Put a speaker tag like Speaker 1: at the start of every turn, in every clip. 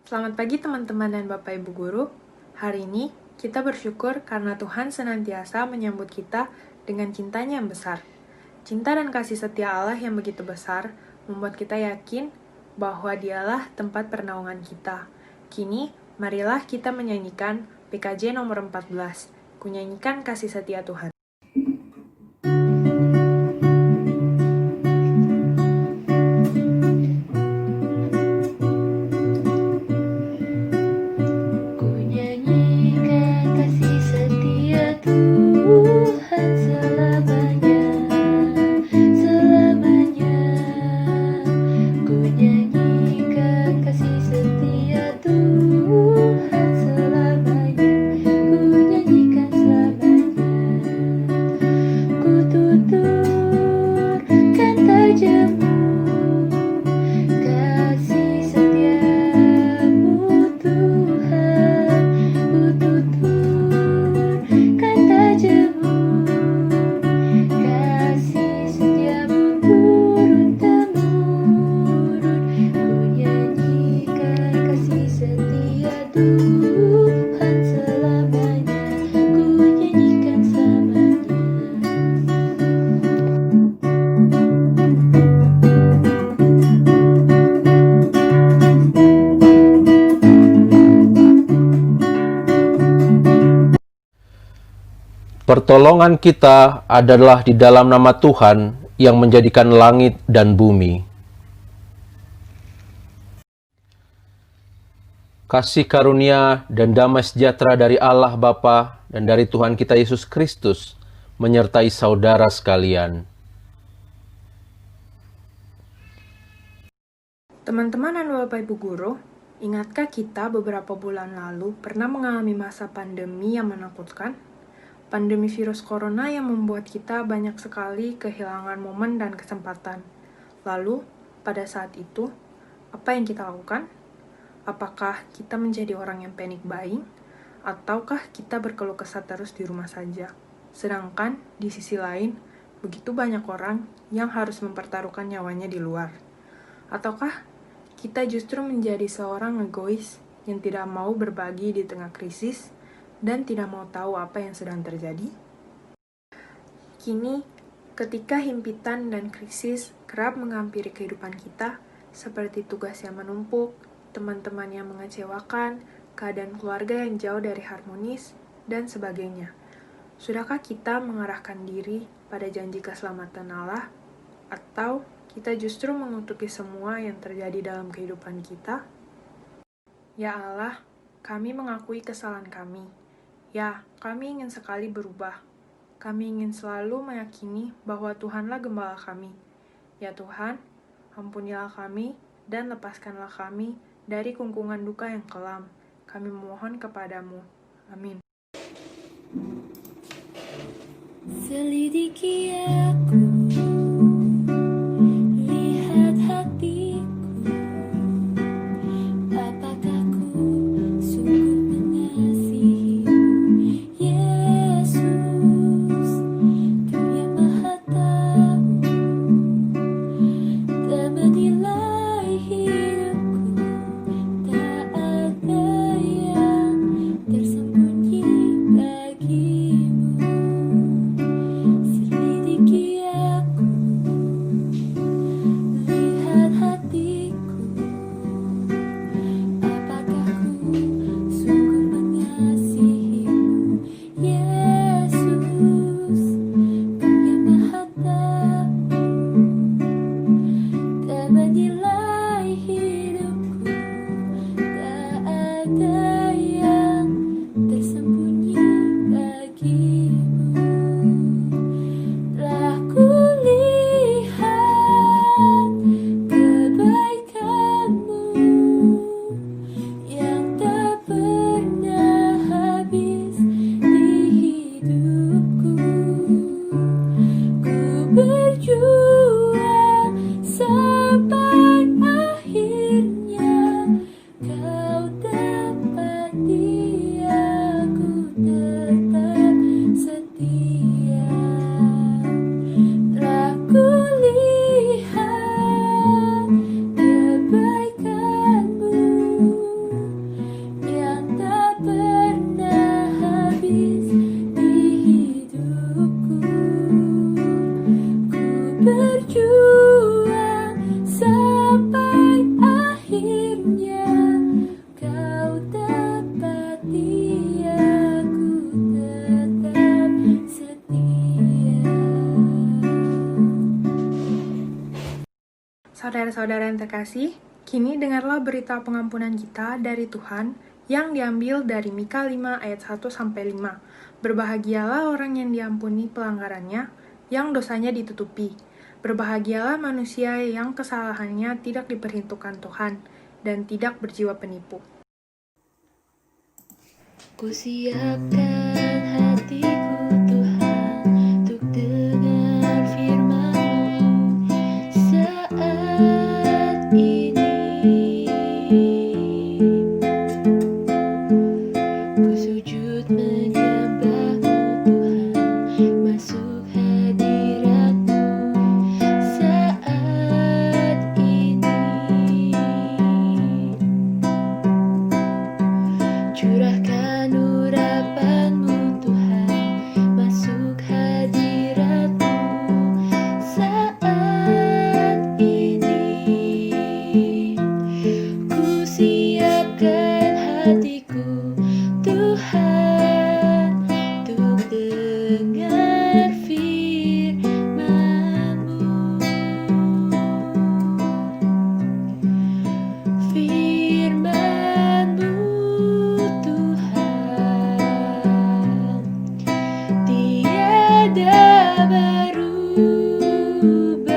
Speaker 1: Selamat pagi teman-teman dan Bapak Ibu Guru. Hari ini kita bersyukur karena Tuhan senantiasa menyambut kita dengan cintanya yang besar. Cinta dan kasih setia Allah yang begitu besar membuat kita yakin bahwa Dialah tempat pernaungan kita. Kini, marilah kita menyanyikan PKJ nomor 14. Kunyanyikan kasih setia Tuhan.
Speaker 2: Pertolongan kita adalah di dalam nama Tuhan yang menjadikan langit dan bumi. Kasih karunia dan damai sejahtera dari Allah Bapa dan dari Tuhan kita Yesus Kristus menyertai saudara sekalian.
Speaker 1: Teman-teman dan Bapak Ibu Guru, ingatkah kita beberapa bulan lalu pernah mengalami masa pandemi yang menakutkan? Pandemi virus corona yang membuat kita banyak sekali kehilangan momen dan kesempatan. Lalu, pada saat itu, apa yang kita lakukan? Apakah kita menjadi orang yang panic buying? Ataukah kita berkeluh kesah terus di rumah saja? Sedangkan, di sisi lain, begitu banyak orang yang harus mempertaruhkan nyawanya di luar. Ataukah kita justru menjadi seorang egois yang tidak mau berbagi di tengah krisis dan tidak mau tahu apa yang sedang terjadi? Kini, ketika himpitan dan krisis kerap menghampiri kehidupan kita, seperti tugas yang menumpuk, teman-teman yang mengecewakan, keadaan keluarga yang jauh dari harmonis, dan sebagainya. Sudahkah kita mengarahkan diri pada janji keselamatan Allah, atau kita justru mengutuki semua yang terjadi dalam kehidupan kita? Ya Allah, kami mengakui kesalahan kami. Ya, kami ingin sekali berubah. Kami ingin selalu meyakini bahwa Tuhanlah gembala kami. Ya Tuhan, ampunilah kami dan lepaskanlah kami dari kungkungan duka yang kelam. Kami memohon kepadamu. Amin.
Speaker 3: Selidiki aku, lihat hatiku, apakah ku sungguh mengasihimu, Yesus, Kau yang Maha Tahu, tak menilai hidupku, tak ada yang tersembunyi bagimu. Selidiki
Speaker 1: Saudara-saudara yang terkasih, kini dengarlah berita pengampunan kita dari Tuhan yang diambil dari Mika 5 ayat 1-5. Berbahagialah orang yang diampuni pelanggarannya, yang dosanya ditutupi. Berbahagialah manusia yang kesalahannya tidak diperhitungkan Tuhan dan tidak berjiwa penipu.
Speaker 3: Kusiapkan hatiku Tuhan untuk dengar firman-Mu saat ini. Ku sujud menyembah-Mu Tuhan, masuk hadirat-Mu saat ini. Curahkan urapan-Mu Tuhan, masuk hadirat-Mu saat ini. Ku siapkan hatiku Tuhan untuk dengar firman-Mu. Firman-Mu Tuhan tiada berubah,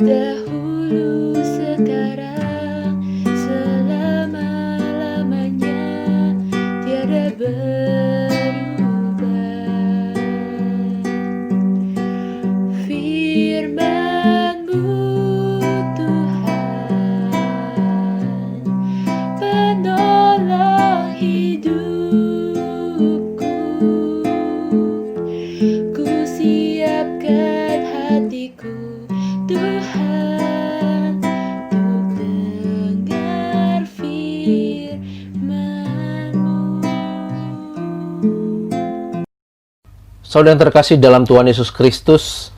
Speaker 3: dahulu, sekarang, selama-lamanya tiada berubah. Firman-Mu Tuhan, penolong hidupku. Ku siapkan hatiku Tuhan untuk dengar firman-Mu.
Speaker 2: Saudara yang terkasih dalam Tuhan Yesus Kristus,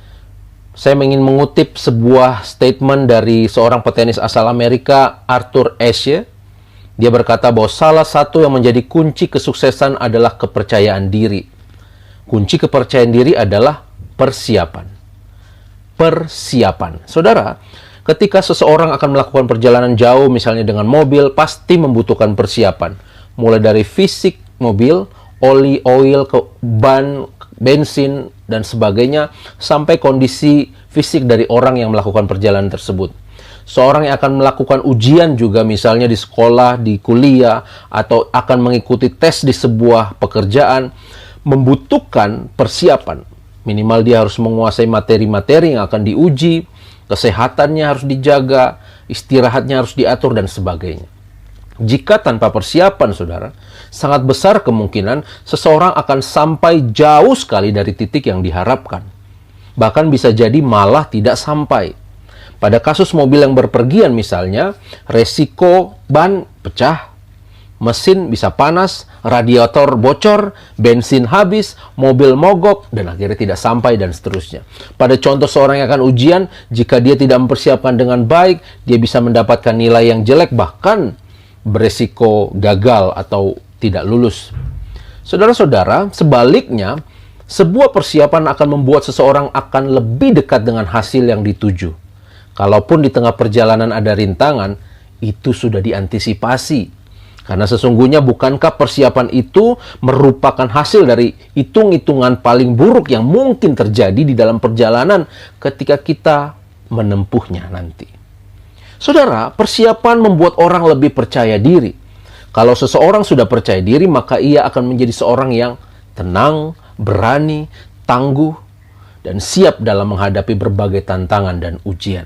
Speaker 2: saya ingin mengutip sebuah statement dari seorang petenis asal Amerika, Arthur Ashe. Dia berkata bahwa salah satu yang menjadi kunci kesuksesan adalah kepercayaan diri. Kunci kepercayaan diri adalah persiapan. Persiapan. Saudara, ketika seseorang akan melakukan perjalanan jauh, misalnya dengan mobil, pasti membutuhkan persiapan. Mulai dari fisik mobil, oli, oil, ban, bensin, dan sebagainya, sampai kondisi fisik dari orang yang melakukan perjalanan tersebut. Seorang yang akan melakukan ujian juga, misalnya di sekolah, di kuliah, atau akan mengikuti tes di sebuah pekerjaan, membutuhkan persiapan. Minimal dia harus menguasai materi-materi yang akan diuji, kesehatannya harus dijaga, istirahatnya harus diatur, dan sebagainya. Jika tanpa persiapan, saudara, sangat besar kemungkinan seseorang akan sampai jauh sekali dari titik yang diharapkan. Bahkan bisa jadi malah tidak sampai. Pada kasus mobil yang berpergian misalnya, resiko ban pecah, mesin bisa panas, radiator bocor, bensin habis, mobil mogok, dan akhirnya tidak sampai, dan seterusnya. Pada contoh seorang yang akan ujian, jika dia tidak mempersiapkan dengan baik, dia bisa mendapatkan nilai yang jelek, bahkan beresiko gagal atau tidak lulus. Saudara-saudara, sebaliknya, sebuah persiapan akan membuat seseorang akan lebih dekat dengan hasil yang dituju. Kalaupun di tengah perjalanan ada rintangan, itu sudah diantisipasi. Karena sesungguhnya bukankah persiapan itu merupakan hasil dari hitung-hitungan paling buruk yang mungkin terjadi di dalam perjalanan ketika kita menempuhnya nanti. Saudara, persiapan membuat orang lebih percaya diri. Kalau seseorang sudah percaya diri, maka ia akan menjadi seorang yang tenang, berani, tangguh, dan siap dalam menghadapi berbagai tantangan dan ujian.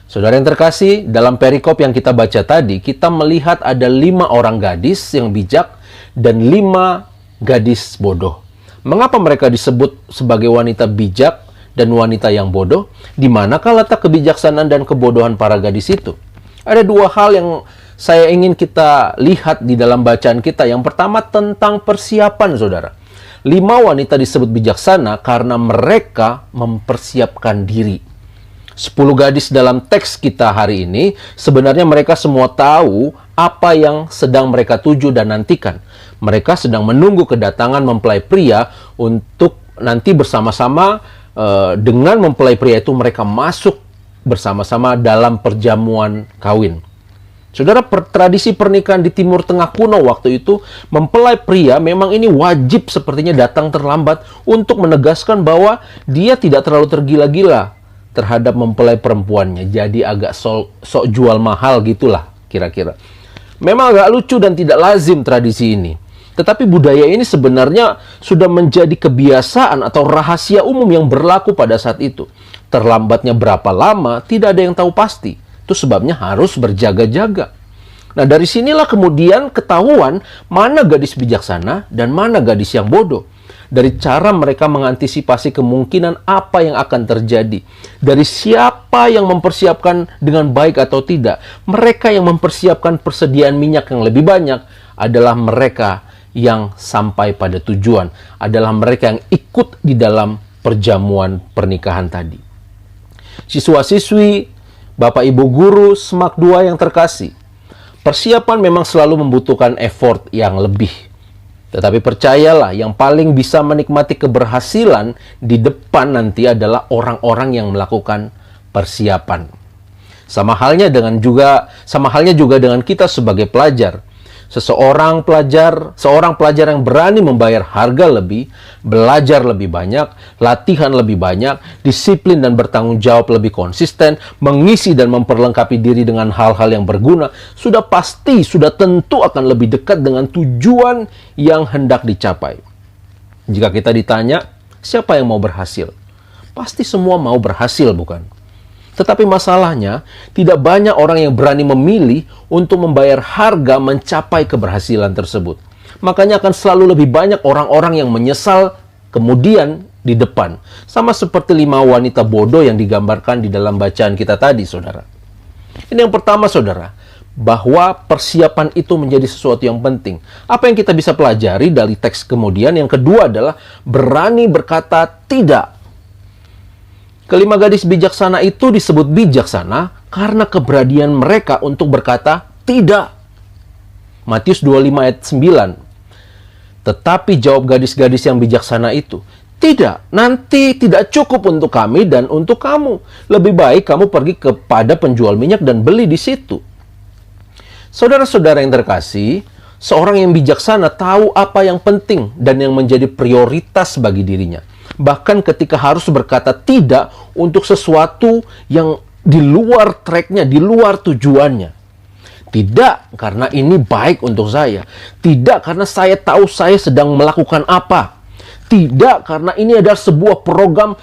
Speaker 2: Saudara yang terkasih, dalam perikop yang kita baca tadi, kita melihat ada 5 orang gadis yang bijak dan 5 gadis bodoh. Mengapa mereka disebut sebagai wanita bijak dan wanita yang bodoh? Di manakah letak kebijaksanaan dan kebodohan para gadis itu? Ada 2 hal yang saya ingin kita lihat di dalam bacaan kita. Yang pertama tentang persiapan, saudara. 5 wanita disebut bijaksana karena mereka mempersiapkan diri. 10 gadis dalam teks kita hari ini, sebenarnya mereka semua tahu apa yang sedang mereka tuju dan nantikan. Mereka sedang menunggu kedatangan mempelai pria untuk nanti bersama-sama dengan mempelai pria itu mereka masuk bersama-sama dalam perjamuan kawin. Saudara, tradisi pernikahan di Timur Tengah kuno waktu itu, mempelai pria memang ini wajib sepertinya datang terlambat untuk menegaskan bahwa dia tidak terlalu tergila-gila terhadap mempelai perempuannya. Jadi agak sok jual mahal gitulah kira-kira. Memang agak lucu dan tidak lazim tradisi ini. Tetapi budaya ini sebenarnya sudah menjadi kebiasaan atau rahasia umum yang berlaku pada saat itu. Terlambatnya berapa lama, tidak ada yang tahu pasti. Itu sebabnya harus berjaga-jaga. Nah, dari sinilah kemudian ketahuan mana gadis bijaksana dan mana gadis yang bodoh. Dari cara mereka mengantisipasi kemungkinan apa yang akan terjadi. Dari siapa yang mempersiapkan dengan baik atau tidak. Mereka yang mempersiapkan persediaan minyak yang lebih banyak adalah mereka yang sampai pada tujuan. Adalah mereka yang ikut di dalam perjamuan pernikahan tadi. Siswa-siswi, Bapak Ibu guru SMAK 2 yang terkasih, persiapan memang selalu membutuhkan effort yang lebih. Tetapi percayalah, yang paling bisa menikmati keberhasilan di depan nanti adalah orang-orang yang melakukan persiapan. Sama halnya juga dengan kita sebagai pelajar. Seorang pelajar yang berani membayar harga lebih, belajar lebih banyak, latihan lebih banyak, disiplin dan bertanggung jawab lebih konsisten, mengisi dan memperlengkapi diri dengan hal-hal yang berguna, sudah tentu akan lebih dekat dengan tujuan yang hendak dicapai. Jika kita ditanya, siapa yang mau berhasil? Pasti semua mau berhasil, bukan? Tetapi masalahnya, tidak banyak orang yang berani memilih untuk membayar harga mencapai keberhasilan tersebut. Makanya akan selalu lebih banyak orang-orang yang menyesal kemudian di depan. Sama seperti 5 wanita bodoh yang digambarkan di dalam bacaan kita tadi, saudara. Ini yang pertama, saudara, bahwa persiapan itu menjadi sesuatu yang penting. Apa yang kita bisa pelajari dari teks kemudian? Yang kedua adalah berani berkata tidak. Kelima gadis bijaksana itu disebut bijaksana karena keberanian mereka untuk berkata tidak. Matius 25 ayat 9. Tetapi jawab gadis-gadis yang bijaksana itu, tidak, nanti tidak cukup untuk kami dan untuk kamu. Lebih baik kamu pergi kepada penjual minyak dan beli di situ. Saudara-saudara yang terkasih, seorang yang bijaksana tahu apa yang penting dan yang menjadi prioritas bagi dirinya. Bahkan ketika harus berkata tidak untuk sesuatu yang di luar tracknya, di luar tujuannya. Tidak karena ini baik untuk saya. Tidak karena saya tahu saya sedang melakukan apa. Tidak karena ini adalah sebuah program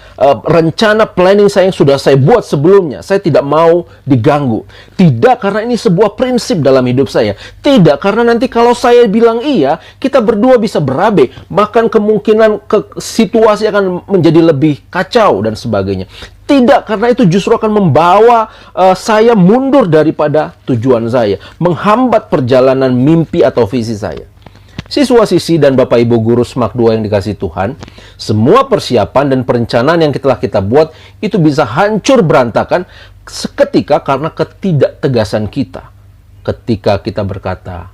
Speaker 2: rencana planning saya yang sudah saya buat sebelumnya. Saya tidak mau diganggu. Tidak karena ini sebuah prinsip dalam hidup saya. Tidak karena nanti kalau saya bilang iya, kita berdua bisa berabe. Bahkan kemungkinan situasi akan menjadi lebih kacau dan sebagainya. Tidak karena itu justru akan membawa saya mundur daripada tujuan saya. Menghambat perjalanan mimpi atau visi saya. Siswa-siswi dan Bapak Ibu guru SMAK 2 yang dikasih Tuhan, semua persiapan dan perencanaan yang telah kita buat itu bisa hancur berantakan seketika karena ketidaktegasan kita. Ketika kita berkata,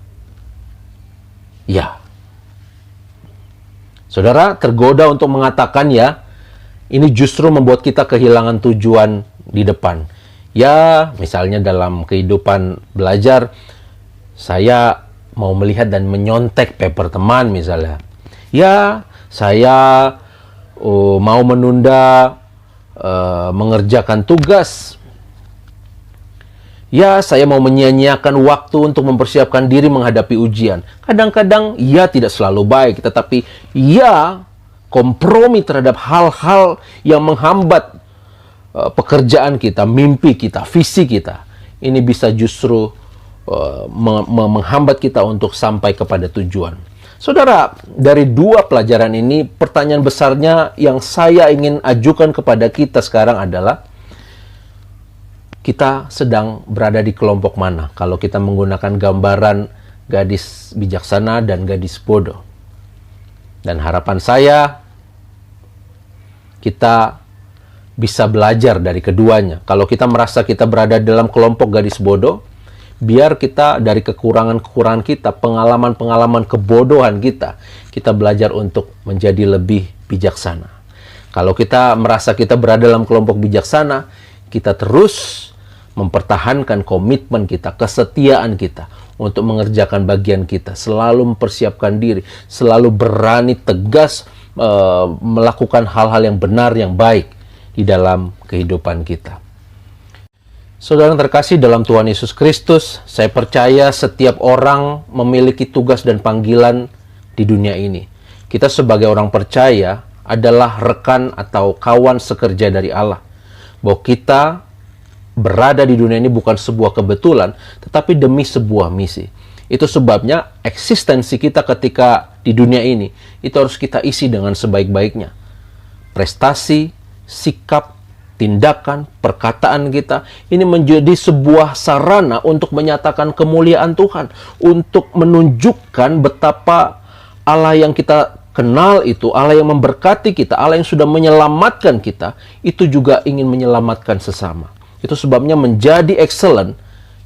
Speaker 2: ya. Saudara, tergoda untuk mengatakan ya, ini justru membuat kita kehilangan tujuan di depan. Ya, misalnya dalam kehidupan belajar, saya mau melihat dan menyontek paper teman misalnya. Ya, saya mau menunda mengerjakan tugas. Ya, saya mau menyia-nyiakan waktu untuk mempersiapkan diri menghadapi ujian. Kadang-kadang ya tidak selalu baik, tetapi ya kompromi terhadap hal-hal yang menghambat pekerjaan kita, mimpi kita, visi kita. Ini bisa justru menghambat kita untuk sampai kepada tujuan. Saudara, dari dua pelajaran ini, pertanyaan besarnya yang saya ingin ajukan kepada kita sekarang adalah, kita sedang berada di kelompok mana? Kalau kita menggunakan gambaran gadis bijaksana dan gadis bodoh. Dan harapan saya, kita bisa belajar dari keduanya. Kalau kita merasa kita berada dalam kelompok gadis bodoh, biar kita dari kekurangan-kekurangan kita, pengalaman-pengalaman kebodohan kita belajar untuk menjadi lebih bijaksana. Kalau kita merasa kita berada dalam kelompok bijaksana, kita terus mempertahankan komitmen kita, kesetiaan kita untuk mengerjakan bagian kita, selalu mempersiapkan diri, selalu berani tegas melakukan hal-hal yang benar, yang baik di dalam kehidupan kita. Saudara yang terkasih dalam Tuhan Yesus Kristus, saya percaya setiap orang memiliki tugas dan panggilan di dunia ini. Kita sebagai orang percaya adalah rekan atau kawan sekerja dari Allah. Bahwa kita berada di dunia ini bukan sebuah kebetulan, tetapi demi sebuah misi. Itu sebabnya eksistensi kita ketika di dunia ini, itu harus kita isi dengan sebaik-baiknya. Prestasi, sikap, tindakan, perkataan kita, ini menjadi sebuah sarana untuk menyatakan kemuliaan Tuhan. Untuk menunjukkan betapa Allah yang kita kenal itu, Allah yang memberkati kita, Allah yang sudah menyelamatkan kita, itu juga ingin menyelamatkan sesama. Itu sebabnya menjadi excellent,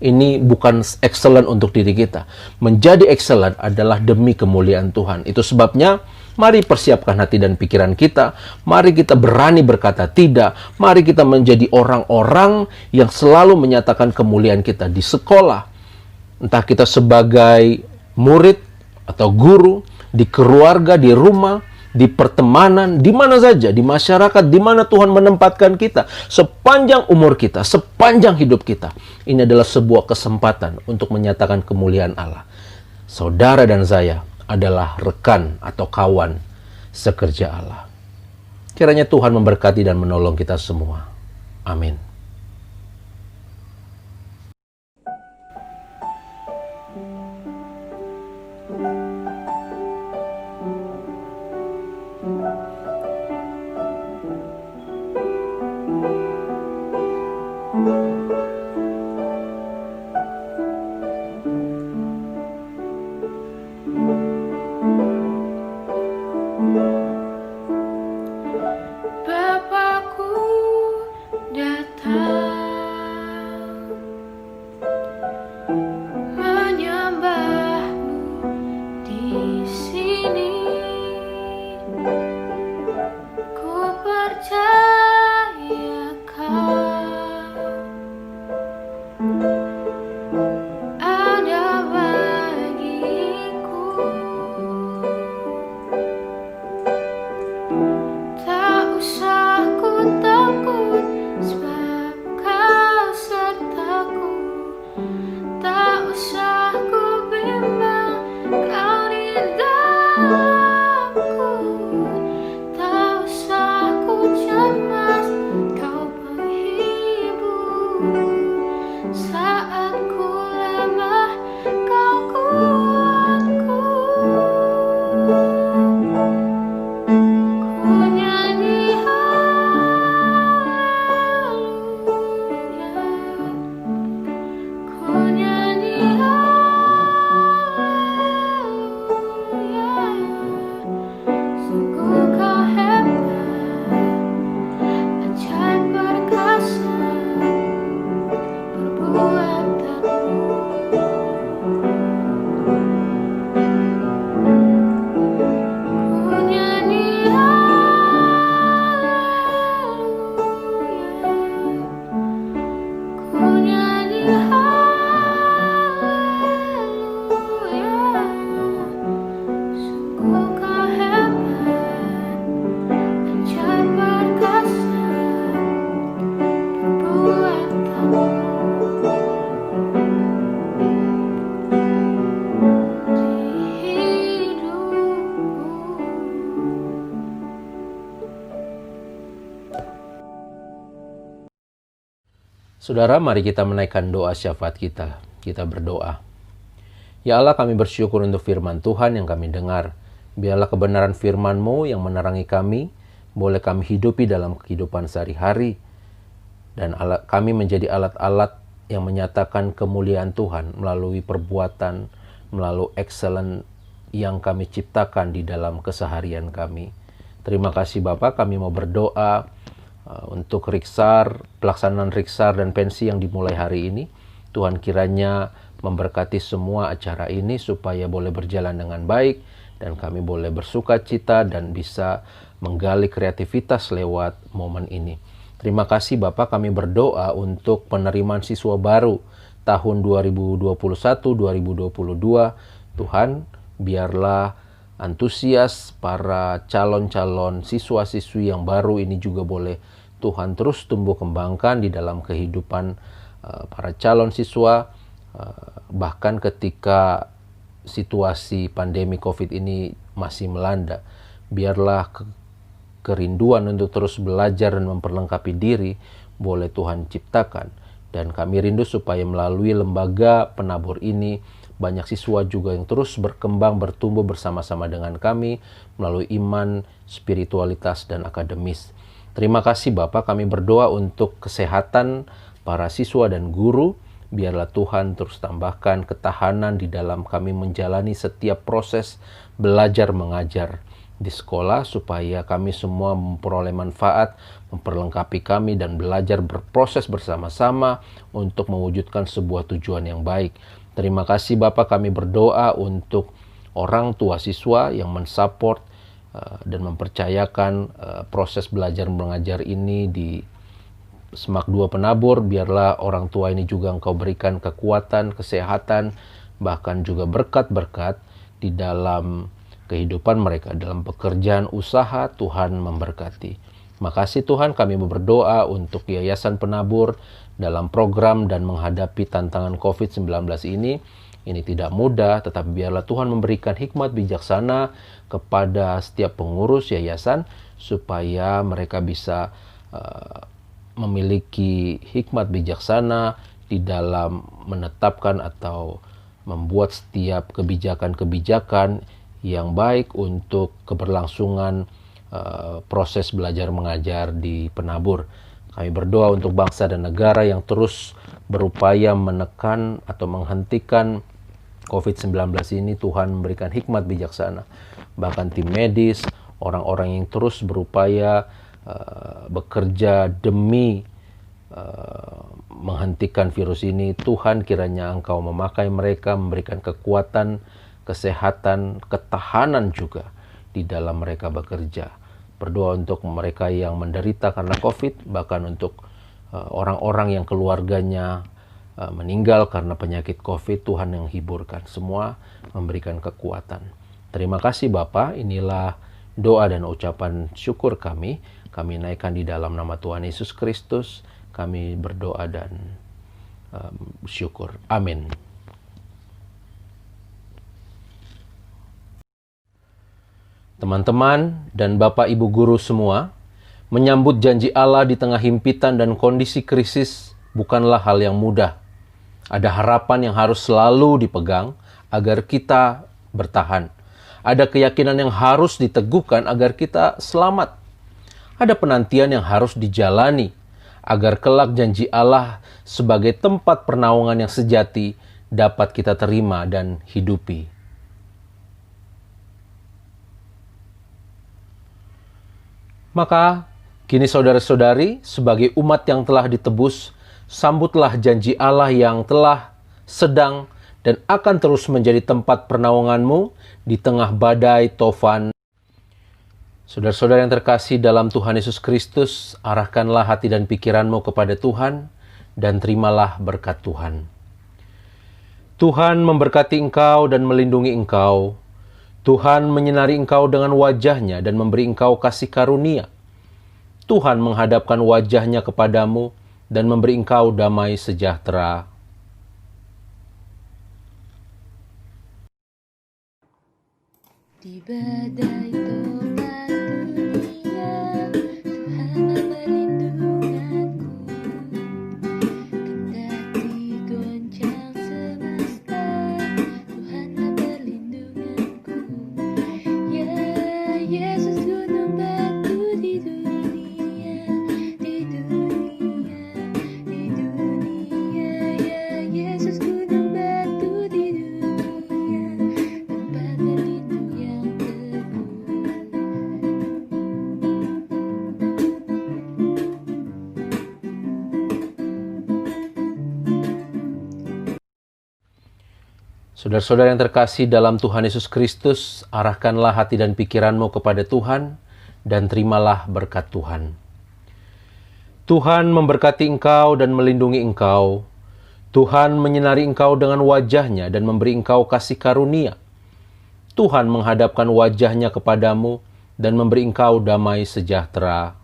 Speaker 2: ini bukan excellent untuk diri kita. Menjadi excellent adalah demi kemuliaan Tuhan. Itu sebabnya mari persiapkan hati dan pikiran kita. Mari kita berani berkata tidak. Mari kita menjadi orang-orang yang selalu menyatakan kemuliaan kita di sekolah. Entah kita sebagai murid atau guru, di keluarga, di rumah, di pertemanan, di mana saja, di masyarakat, di mana Tuhan menempatkan kita. Sepanjang umur kita, sepanjang hidup kita. Ini adalah sebuah kesempatan untuk menyatakan kemuliaan Allah. Saudara dan saya adalah rekan atau kawan sekerja Allah. Kiranya Tuhan memberkati dan menolong kita semua. Amin.
Speaker 3: Bapakku datang menyembahmu di sini. Ku percaya kau ada bagiku. Tak usah ku takut, sebab kau sertaku. Tak usah ku bimbang, kau di dalamku. Tak usah ku cemas, kau penghiburku. Saat ku lemah, kau kuatku. Ku nyanyi haleluya, ku nyanyi haleluya. Sungguh kau hebat, ajaib perkasa perbuatanmu. Ku nyanyi haleluya, ku nyanyi haleluya. Sungguh kau hebat, ajaib perkasa perbuatanmu. Di hidupku.
Speaker 2: Saudara, mari kita menaikkan doa syafaat kita. Kita berdoa. Ya Allah, kami bersyukur untuk firman Tuhan yang kami dengar. Biarlah kebenaran firman-Mu yang menerangi kami, boleh kami hidupi dalam kehidupan sehari-hari. Dan kami menjadi alat-alat yang menyatakan kemuliaan Tuhan melalui perbuatan, melalui excellent yang kami ciptakan di dalam keseharian kami. Terima kasih Bapak, kami mau berdoa untuk riksar, pelaksanaan riksar dan pensi yang dimulai hari ini. Tuhan kiranya memberkati semua acara ini supaya boleh berjalan dengan baik dan kami boleh bersuka cita dan bisa menggali kreativitas lewat momen ini. Terima kasih Bapak, kami berdoa untuk penerimaan siswa baru tahun 2021-2022. Tuhan, biarlah antusias para calon-calon siswa-siswi yang baru ini juga boleh Tuhan terus tumbuh kembangkan di dalam kehidupan para calon siswa, bahkan ketika situasi pandemi COVID ini masih melanda. Biarlah kerinduan untuk terus belajar dan memperlengkapi diri boleh Tuhan ciptakan. Dan kami rindu supaya melalui lembaga penabur ini, banyak siswa juga yang terus berkembang, bertumbuh bersama-sama dengan kami melalui iman, spiritualitas, dan akademis. Terima kasih Bapak, kami berdoa untuk kesehatan para siswa dan guru. Biarlah Tuhan terus tambahkan ketahanan di dalam kami menjalani setiap proses belajar mengajar di sekolah, supaya kami semua memperoleh manfaat, memperlengkapi kami dan belajar berproses bersama-sama untuk mewujudkan sebuah tujuan yang baik. Terima kasih Bapak, kami berdoa untuk orang tua siswa yang mensupport dan mempercayakan proses belajar mengajar ini di Semak 2 Penabur. Biarlah orang tua ini juga Engkau berikan kekuatan, kesehatan, bahkan juga berkat-berkat di dalam kehidupan mereka, dalam pekerjaan usaha. Tuhan memberkati. Makasih Tuhan, kami berdoa untuk Yayasan Penabur dalam program dan menghadapi tantangan COVID-19 ini. Ini tidak mudah, tetapi biarlah Tuhan memberikan hikmat bijaksana kepada setiap pengurus yayasan, supaya mereka bisa memiliki hikmat bijaksana di dalam menetapkan atau membuat setiap kebijakan-kebijakan yang baik untuk keberlangsungan proses belajar mengajar di Penabur. Kami berdoa untuk bangsa dan negara yang terus berupaya menekan atau menghentikan COVID-19 ini. Tuhan memberikan hikmat bijaksana. Bahkan tim medis, orang-orang yang terus berupaya bekerja demi menghentikan virus ini. Tuhan, kiranya Engkau memakai mereka, memberikan kekuatan, kesehatan, ketahanan juga di dalam mereka bekerja. Berdoa untuk mereka yang menderita karena COVID, bahkan untuk orang-orang yang keluarganya meninggal karena penyakit COVID. Tuhan yang hiburkan semua, memberikan kekuatan. Terima kasih Bapa, inilah doa dan ucapan syukur kami. Kami naikkan di dalam nama Tuhan Yesus Kristus. Kami berdoa dan syukur. Amin. Teman-teman dan Bapak Ibu guru semua, menyambut janji Allah di tengah himpitan dan kondisi krisis bukanlah hal yang mudah. Ada harapan yang harus selalu dipegang agar kita bertahan. Ada keyakinan yang harus diteguhkan agar kita selamat. Ada penantian yang harus dijalani agar kelak janji Allah sebagai tempat pernaungan yang sejati dapat kita terima dan hidupi. Maka, kini saudara-saudari, sebagai umat yang telah ditebus, sambutlah janji Allah yang telah, sedang, dan akan terus menjadi tempat pernaunganmu di tengah badai tofan. Saudara-saudara yang terkasih dalam Tuhan Yesus Kristus, arahkanlah hati dan pikiranmu kepada Tuhan, dan terimalah berkat Tuhan. Tuhan memberkati engkau dan melindungi engkau. Tuhan menyinari engkau dengan wajah-Nya dan memberi engkau kasih karunia. Tuhan menghadapkan wajah-Nya kepadamu dan memberi engkau damai sejahtera.
Speaker 3: Di badai topan dunia, Tuhanlah perlindunganku. Kendati goncang semesta, Tuhanlah perlindunganku. Ya Yesus gunung batu di dunia, di dunia, di dunia. Ya Yesus gunung batu di dunia, tempat berlindung yang teguh.
Speaker 2: Saudara-saudara yang terkasih dalam Tuhan Yesus Kristus, arahkanlah hati dan pikiranmu kepada Tuhan, dan terimalah berkat Tuhan. Tuhan memberkati engkau dan melindungi engkau. Tuhan menyinari engkau dengan wajah-Nya dan memberi engkau kasih karunia. Tuhan menghadapkan wajah-Nya kepadamu dan memberi engkau damai sejahtera.